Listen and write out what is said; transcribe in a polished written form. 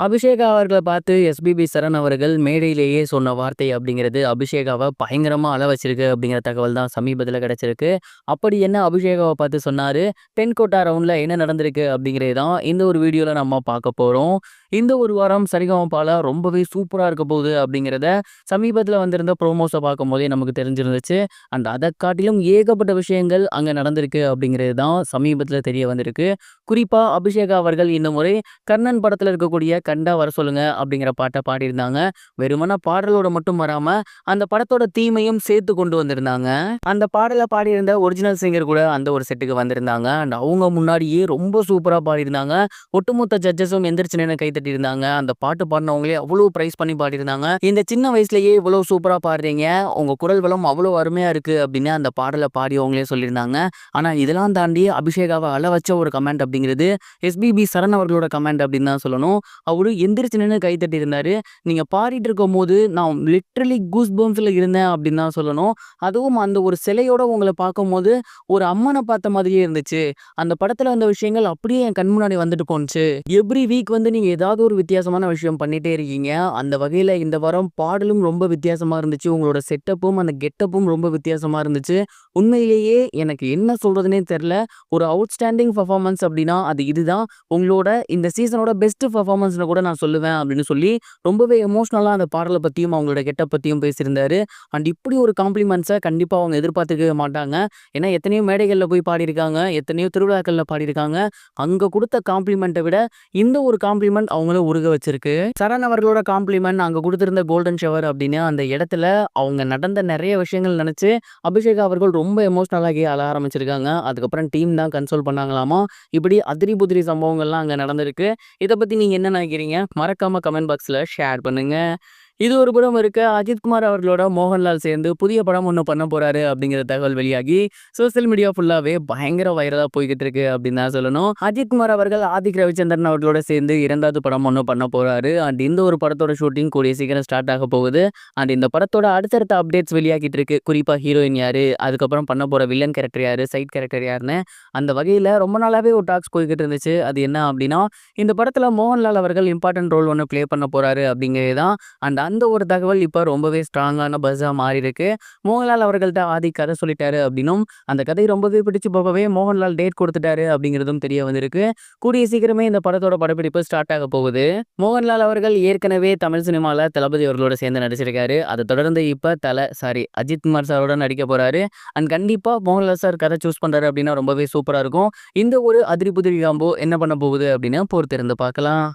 அபிஷேகா அவர்கள பார்த்து எஸ்பிபி சரண் அவர்கள் மேடையிலேயே சொன்ன வார்த்தை அப்படிங்கிறது அபிஷேகாவ பயங்கரமா அழ வச்சிருக்கு அப்படிங்கிற தகவல் தான் சமீபத்தில கிடைச்சிருக்கு. அப்படி என்ன அபிஷேகாவ பார்த்து சொன்னாரு? தென்கோட்டா ரவுண்ட்ல என்ன நடந்திருக்கு அப்படிங்கிறது தான் இந்த ஒரு வீடியோல நம்ம பார்க்க போறோம். இந்த ஒரு வாரம் சரிகமபால ரொம்பவே சூப்பரா இருக்க போகுது அப்படிங்கிறத சமீபத்தில வந்திருந்த ப்ரோமோஸ பார்க்கும்போதே நமக்கு தெரிஞ்சிருந்துச்சு. அண்ட் அத காட்டிலும் ஏகப்பட்ட விஷயங்கள் அங்க நடந்திருக்கு அப்படிங்கிறது தான் சமீபத்தில தெரிய வந்திருக்கு. குறிப்பா அபிஷேகா அவர்கள் இந்த முறை கர்ணன் படத்துல இருக்கக்கூடிய கண்டா வர சொல்லுங்க அப்படிங்கிற பாட்டை பாடியிருந்தாங்க. வெறுமன பாடலோட மட்டும் வராம அந்த படத்தோட தீமையும் சேர்த்து கொண்டு வந்திருந்தாங்க. அந்த பாடலை பாடியிருந்த ஒரிஜினல் சிங்கர் கூட அந்த ஒரு செட்டுக்கு வந்திருந்தாங்க. அண்ட் அவங்க முன்னாடியே ரொம்ப சூப்பரா பாடியிருந்தாங்க. ஒட்டுமொத்த ஜட்ஜஸும் எந்திரிச்சு நின்று கை தட்டியிருந்தாங்க. அந்த பாட்டு பாடினவங்களே அவ்வளவு பிரைஸ் பண்ணி பாடியிருந்தாங்க. இந்த சின்ன வயசுலயே இவ்வளவு சூப்பரா பாடுறீங்க, உங்க குரல் வளம் அவ்வளவு அருமையா இருக்கு அப்படின்னு அந்த பாடலை பாடியவங்களே சொல்லியிருந்தாங்க. ஆனா இதெல்லாம் தாண்டி அபிஷேகாவை அழ வச்ச ஒரு கமெண்ட் அப்படிங்கிறது எஸ்பிபி சரண் அவர்களோட கமெண்ட் அப்படின்னு தான் சொல்லணும். அவரு எந்திரிச்சு நின்று கை தட்டி இருந்தாரு. நீங்க பாடிட்டு இருக்கும் போது நான் லிட்ரலி கூஸ் பம்ப்ஸ்ல இருந்தேன் அப்படின்னு தான் சொல்லணும். அதுவும் அந்த ஒரு சிலையோட உங்களை பார்க்கும்போது ஒரு அம்மனை பார்த்த மாதிரியே இருந்துச்சு. அந்த படத்துல அந்த விஷயங்கள் அப்படியே என் கண் முன்னாடி வந்துட்டு போனுச்சு. எவ்ரி வீக் வந்து நீங்க ஏதாவது ஒரு வித்தியாசமான விஷயம் பண்ணிட்டே இருக்கீங்க. அந்த வகையில இந்த வாரம் பாடலும் ரொம்ப வித்தியாசமா இருந்துச்சு. உங்களோட செட்டப்பும் அந்த கெட்டப்பும் ரொம்ப வித்தியாசமா இருந்துச்சு. உண்மையிலேயே எனக்கு என்ன சொல்றதுனே தெரியல. ஒரு அவுட்ஸ்டாண்டிங் பெர்ஃபார்மன்ஸ் அப்படின்னா அது இதுதான். உங்களோட இந்த சீசனோட பெஸ்ட் பெர்ஃபார்மன்ஸ்னு கூட நான் சொல்லுவேன் அப்படின்னு சொல்லி ரொம்பவே எமோஷனலா அந்த பாடலை பத்தியும் அவங்களோட கெட்டப் பத்தியும் பேசியிருந்தாரு. அண்ட் இப்படி ஒரு காம்ப்ளிமெண்ட்ஸை கண்டிப்பா அவங்க எதிர்பார்த்துக்கவே மாட்டாங்க. ஏன்னா எத்தனையோ மேடைகள்ல போய் பாடியிருக்காங்க, எத்தனையோ திருவிழாக்கள்ல பாடியிருக்காங்க. அங்க கொடுத்த காம்ப்ளிமெண்ட்டை விட இந்த ஒரு காம்ப்ளிமெண்ட் அவங்கள உருக வச்சிருக்கு. சரண் அவர்களோட காம்ப்ளிமெண்ட் அங்க கொடுத்திருந்த கோல்டன் ஷவர் அப்படின்னு அந்த இடத்துல அவங்க நடந்த நிறைய விஷயங்கள் நினைச்சு அபிஷேக் அவர்கள் ரொம்ப எமோஷனலாகி அழ ஆரம்பிச்சிருக்காங்க. அதுக்கப்புறம் டீம் தான் கன்சோல் பண்ணாங்களாமா. இப்படி அதிரி புதிரி சம்பவங்கள்லாம் அங்க நடந்திருக்கு. இத பத்தி நீங்க என்ன நினைக்கிறீங்க? மறக்காம கமெண்ட் பாக்ஸ்ல ஷேர் பண்ணுங்க. இது ஒரு புறம் இருக்க, அஜித்குமார் அவர்களோட மோகன்லால் சேர்ந்து புதிய படம் ஒண்ணு பண்ண போறாரு அப்படிங்கிற தகவல் வெளியாகி சோசியல் மீடியா ஃபுல்லாவே பயங்கர வைரலா போய்கிட்டு இருக்கு அப்படின்னு தான் சொல்லணும். அஜித்குமார் அவர்கள் ஆதிக் ரவிச்சந்திரன் அவர்களோட சேர்ந்து 2வது படம் ஒண்ணு பண்ண போறாரு. அண்ட் இந்த ஒரு படத்தோட ஷூட்டிங் கூடிய சீக்கிரம் ஸ்டார்ட் ஆக போகுது. அண்ட் இந்த படத்தோட அடுத்தடுத்த அப்டேட்ஸ் வெளியாகிட்டு இருக்கு. குறிப்பா ஹீரோயின் யாரு, அதுக்கப்புறம் பண்ண போற வில்லன் கேரக்டர் யாரு, சைட் கேரக்டர் யாருன்னு அந்த வகையில ரொம்ப நாளாவே ஒரு டாக்ஸ் போய்கிட்டு இருந்துச்சு. அது என்ன அப்படின்னா, இந்த படத்துல மோகன்லால் அவர்கள் இம்பார்ட்டன்ட் ரோல் ஒன்று ப்ளே பண்ண போறாரு அப்படிங்கிறது தான். அண்ட் அந்த ஒரு தகவல் இப்ப ரொம்பவே ஸ்ட்ராங்கான பஸ்ஸா மாறி இருக்கு. மோகன்லால் அவர்கள்ட்ட ஆதி கதை சொல்லிட்டாரு அப்படின்னும், அந்த கதை ரொம்பவே பிடிச்சு போகவே மோகன்லால் டேட் கொடுத்துட்டாரு அப்படிங்கிறதும் தெரிய வந்திருக்கு. கூடிய சீக்கிரமே இந்த படத்தோட படப்பிடிப்பு ஸ்டார்ட் ஆக போகுது. மோகன்லால் அவர்கள் ஏற்கனவே தமிழ் சினிமால தளபதி அவர்களோட சேர்ந்து நடிச்சிருக்காரு. அதை தொடர்ந்து இப்ப அஜித் குமார் சாரோட நடிக்க போறாரு. அண்ட் கண்டிப்பா மோகன்லால் சார் கதை சூஸ் பண்றாரு அப்படின்னா ரொம்பவே சூப்பரா இருக்கும். இந்த ஒரு அதிரி புதிரி காம்போ என்ன பண்ண போகுது அப்படின்னு பொறுத்திருந்து பார்க்கலாம்.